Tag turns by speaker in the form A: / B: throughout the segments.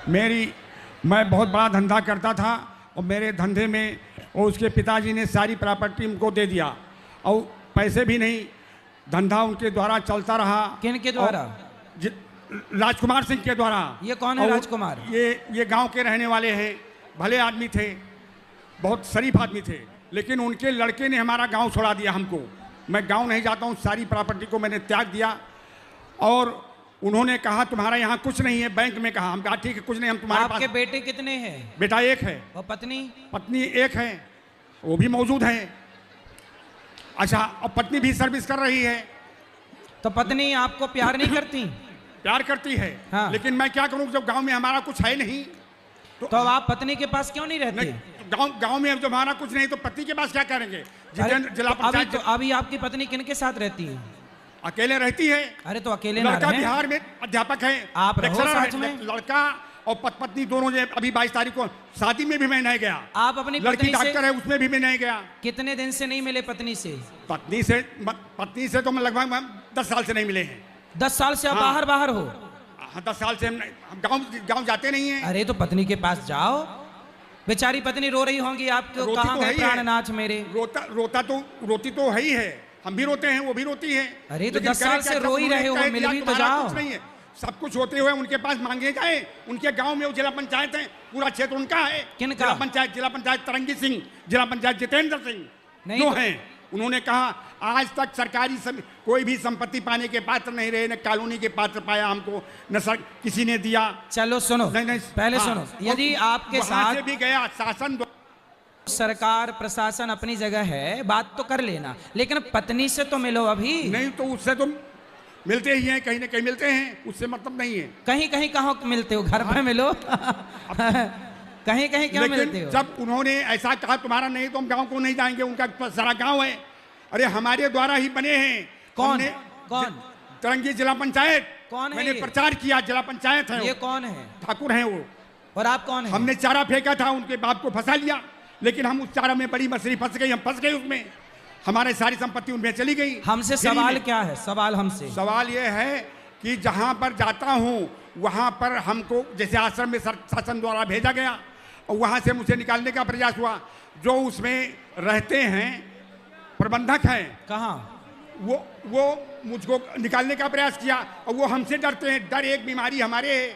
A: मैं बहुत बड़ा धंधा करता था और मेरे धंधे में और उसके पिताजी ने सारी प्रॉपर्टी उनको दे दिया और पैसे भी नहीं, धंधा उनके द्वारा चलता रहा।
B: किन के द्वारा?
A: राजकुमार सिंह के द्वारा।
B: ये कौन है राजकुमार?
A: ये गांव के रहने वाले हैं, भले आदमी थे, बहुत शरीफ आदमी थे, लेकिन उनके लड़के ने हमारा गांव छोड़ा दिया हमको। मैं गांव नहीं जाता हूं, सारी प्रॉपर्टी को मैंने त्याग दिया और उन्होंने कहा तुम्हारा यहाँ कुछ नहीं है, बैंक में कहा। हम कहा ठीक है कुछ नहीं, हम तुम्हारे पास।
B: आपके बेटे कितने हैं?
A: बेटा एक है।
B: और पत्नी?
A: पत्नी एक है, वो भी मौजूद है। अच्छा, और पत्नी भी सर्विस कर रही है।
B: तो पत्नी आपको प्यार नहीं करती?
A: प्यार करती है। हाँ। लेकिन मैं क्या करूं, जब गांव में हमारा कुछ है नहीं
B: तो आप पत्नी के पास क्यों नहीं रहते?
A: गांव में जब हमारा कुछ नहीं तो पति के पास क्या करेंगे? जिला पंचायत।
B: तो अभी आपकी पत्नी किनके साथ रहती है?
A: अकेले रहती है।
B: अरे तो अकेले
A: लड़का बिहार में अध्यापक है,
B: आप साथ में?
A: लड़का और पत्नी दोनों जो अभी 22 तारीख को शादी में भी मैं नहीं गया।
B: आप अपनी
A: लड़की डॉक्टर है, उसमें भी मैं नहीं गया।
B: कितने दिन से नहीं मिले पत्नी से?
A: पत्नी से तो मैं लगभग 10 साल से नहीं मिले हैं।
B: 10 साल से आप बाहर हो?
A: हाँ, 10 साल से हम गाँव जाते नहीं है।
B: अरे तो पत्नी के पास जाओ, बेचारी पत्नी रो रही होंगी आपको, कहाँ गए प्राणनाथ मेरे?
A: रोती तो है ही है, हम भी रोते हैं, वो भी रोती है।
B: अरे तो 10 साल से रो ही रहे हो, मिल भी तो जाओ।
A: कुछ नहीं है, सब कुछ होते हुए उनके पास मांगे जाए। उनके गांव में वो जिला पंचायत है, पूरा क्षेत्र उनका है।
B: किनका?
A: जिला पंचायत तरंगी सिंह, जिला पंचायत जितेंद्र सिंह जो हैं। उन्होंने कहा आज तक सरकारी कोई भी संपत्ति पाने के पात्र नहीं रहे, न कॉलोनी के पात्र पाया हमको, न किसी ने दिया।
B: चलो सुनो, नहीं, पहले सुनो, यदि आपके साथ
A: भी गया शासन,
B: सरकार प्रशासन अपनी जगह है, बात तो कर लेना, लेकिन पत्नी से तो मिलो अभी।
A: नहीं तो उससे तो मिलते ही हैं, कहीं ना कहीं मिलते हैं, उससे मतलब नहीं है।
B: कहीं कहीं कहाँ मिलते हो? घर पे मिलो। कहीं कहीं क्या मिलते हो?
A: जब उन्होंने ऐसा कहा तुम्हारा नहीं तो हम गांव को नहीं जाएंगे, उनका सारा गांव है। अरे हमारे द्वारा ही बने हैं।
B: कौन?
A: तरंगी जिला पंचायत।
B: कौन है?
A: मैंने प्रचार किया, जिला पंचायत है।
B: ये कौन है?
A: ठाकुर है वो।
B: और आप कौन है?
A: हमने चारा फेंका था, उनके बाप को फंसा लिया, लेकिन हम उस चारा में बड़ी मछली फंस गई, हम फंस गए उसमें, हमारे सारी संपत्ति उनमें चली गई।
B: हमसे सवाल क्या है?
A: सवाल ये है कि जहां पर जाता हूं वहां पर हमको जैसे आश्रम में शासन द्वारा भेजा गया और वहां से मुझे निकालने का प्रयास हुआ। जो उसमें रहते हैं प्रबंधक हैं,
B: कहाँ,
A: वो मुझको निकालने का प्रयास किया और वो हमसे डरते हैं। डर एक बीमारी हमारे है,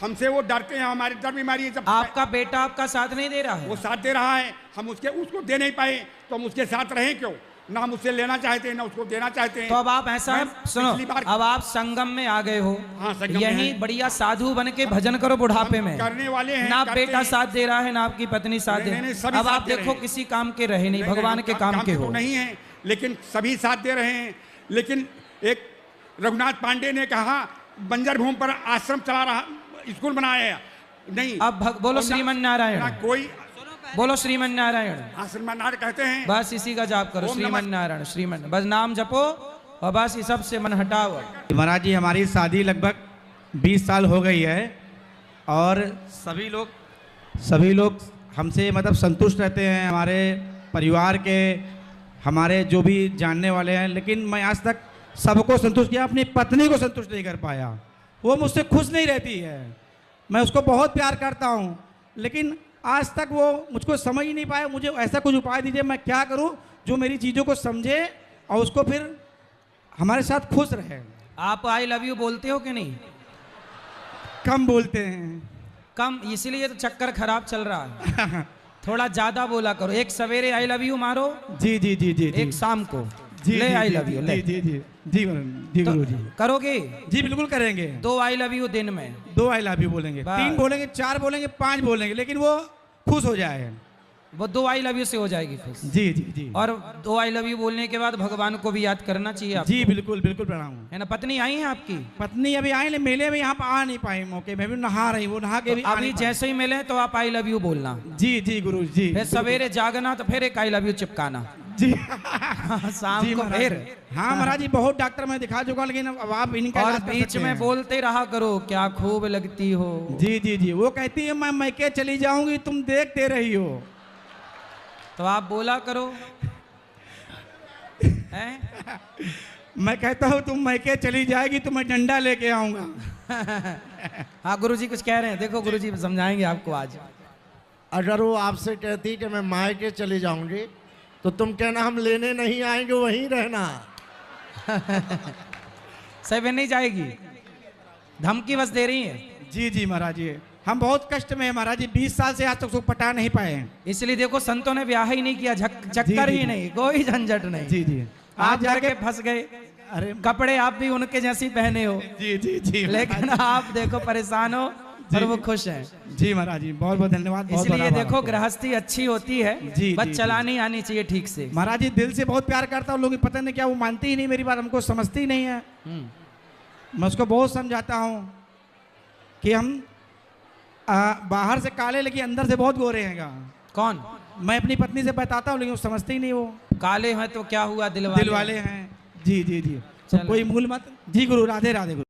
A: हमसे वो डरते हैं, हमारे डर बीमारी है। जब
B: आपका बेटा आपका साथ नहीं दे रहा है?
A: वो साथ दे रहा है, हम उसको दे नहीं पाए तो हम उसके साथ रहे क्यों? ना हम उससे लेना चाहते हैं ना उसको देना चाहते हैं।
B: तो अब आप ऐसा सुनो, अब आप संगम में आ गए हो।
A: हाँ,
B: यही बढ़िया साधु बन के भजन करो बुढ़ापे में।
A: करने वाले हैं।
B: ना बेटा साथ दे रहा है, ना आपकी पत्नी साथ दे रही है। अब आप देखो किसी काम के रहे नहीं, भगवान के काम के हो।
A: नहीं है, लेकिन सभी साथ दे रहे हैं। लेकिन एक रघुनाथ पांडे ने कहा बंजर भूमि पर आश्रम चला रहा, स्कूल बनाया नहीं।
B: अब बोलो श्रीमन नारायण,
A: कोई
B: बोलो श्रीमन नारायण।
A: श्रीमन नारायण कहते हैं,
B: बस इसी का जाप करो, श्रीमन नारायण, श्रीमन, बस नाम जपो और बस इस सब से मन हटाओ।
C: महाराज जी हमारी शादी लगभग 20 साल हो गई है और सभी लोग हमसे मतलब संतुष्ट रहते हैं, हमारे परिवार के, हमारे जो भी जानने वाले हैं। लेकिन मैं आज तक सबको संतुष्ट किया, अपनी पत्नी को संतुष्ट नहीं कर पाया। वो मुझसे खुश नहीं रहती है, मैं उसको बहुत प्यार करता हूँ, लेकिन आज तक वो मुझको समझ ही नहीं पाया। मुझे ऐसा कुछ उपाय दीजिए, मैं क्या करूँ जो मेरी चीज़ों को समझे और उसको फिर हमारे साथ खुश रहे।
B: आप आई लव यू बोलते हो कि नहीं?
C: कम बोलते हैं।
B: कम, इसीलिए तो चक्कर खराब चल रहा है। थोड़ा ज्यादा बोला करो। एक सवेरे आई लव यू मारो।
C: जी जी जी जी।
B: एक शाम को
C: जी,
B: ले आई लव यू।
C: जी जी जी जी जी गुरु जी।
B: करोगे?
C: जी बिल्कुल करेंगे।
B: 2 आई लव यू दिन में।
C: 2 आई लव यू बोलेंगे, 3 बोलेंगे, 4 बोलेंगे, 5 बोलेंगे, लेकिन वो खुश हो जाए।
B: वो 2 आई लव यू से हो जाएगी खुश।
C: जी जी जी।
B: और 2 आई लव यू बोलने के बाद भगवान को भी याद करना चाहिए आपको।
C: जी बिल्कुल बिल्कुल प्रणाम।
B: है ना? पत्नी आई है आपकी?
C: पत्नी अभी आई, मेले में यहाँ पर आ नहीं पाई, मौके में भी नहा रही, वो नहा के भी
B: अभी जैसे ही मिले तो आप आई लव यू बोलना।
C: जी जी गुरु जी।
B: फिर सवेरे जागना तो फिर एक आई लव यू चिपकाना
C: जी।
B: शाम को फिर।
C: हाँ महाराज जी, बहुत डॉक्टर मैं दिखा चुका, लेकिन अब आप इनका
B: और बीच में बोलते रहा करो क्या खूब लगती हो।
C: जी जी जी। वो कहती है मैं मैके चली जाऊंगी, तुम देखते रही हो,
B: तो आप बोला करो। हैं?
C: मैं कहता हूँ तुम मैके चली जाएगी तो मैं डंडा लेके आऊँगा।
B: हाँ गुरुजी कुछ कह रहे हैं, देखो गुरुजी समझाएंगे आपको आज।
D: अगर वो आपसे कहती कि मैं मायके चली जाऊंगी तो तुम कहना हम लेने नहीं आएंगे, वहीं रहना।
B: सही में नहीं जाएगी, धमकी बस दे रही है।
C: जी जी महाराज जी, हम बहुत कष्ट में हैं महाराज जी, 20 साल से आज तक उसको पटा नहीं पाए हैं।
B: इसलिए देखो संतों ने ब्याह ही नहीं किया, चक्कर
C: जी,
B: ही
C: जी।
B: नहीं, कोई झंझट नहीं।
C: जी जी,
B: आप जाके फंस गए,
C: अरे
B: कपड़े आप भी उनके जैसी पहने हो,
C: जी जी जी
B: लेकिन आप देखो परेशान हो और वो खुश हैं।
C: जी महाराज जी, बहुत बहुत धन्यवाद। बहुत
B: इसलिए
C: बड़ा
B: देखो
C: आपको।
B: गृहस्थी अच्छी होती है,
C: जी,
B: बस
C: जी,
B: चलानी आनी चाहिए ठीक से।
C: महाराज जी दिल से बहुत प्यार करता हूँ, लोग पता नहीं क्या वो मानती ही नहीं मेरी बात, हमको समझती ही नहीं है। मैं उसको बहुत समझाता हूँ कि हम बाहर से काले लेकिन अंदर से बहुत गोरे हैं।
B: कौन?
C: मैं अपनी पत्नी से बताता हूँ लेकिन वो समझती ही नहीं, वो
B: काले हैं तो क्या हुआ, दिल
C: दिल वाले हैं। जी जी जी, तो
B: चलो।
C: कोई मूल मत। जी गुरु, राधे राधे गुरु।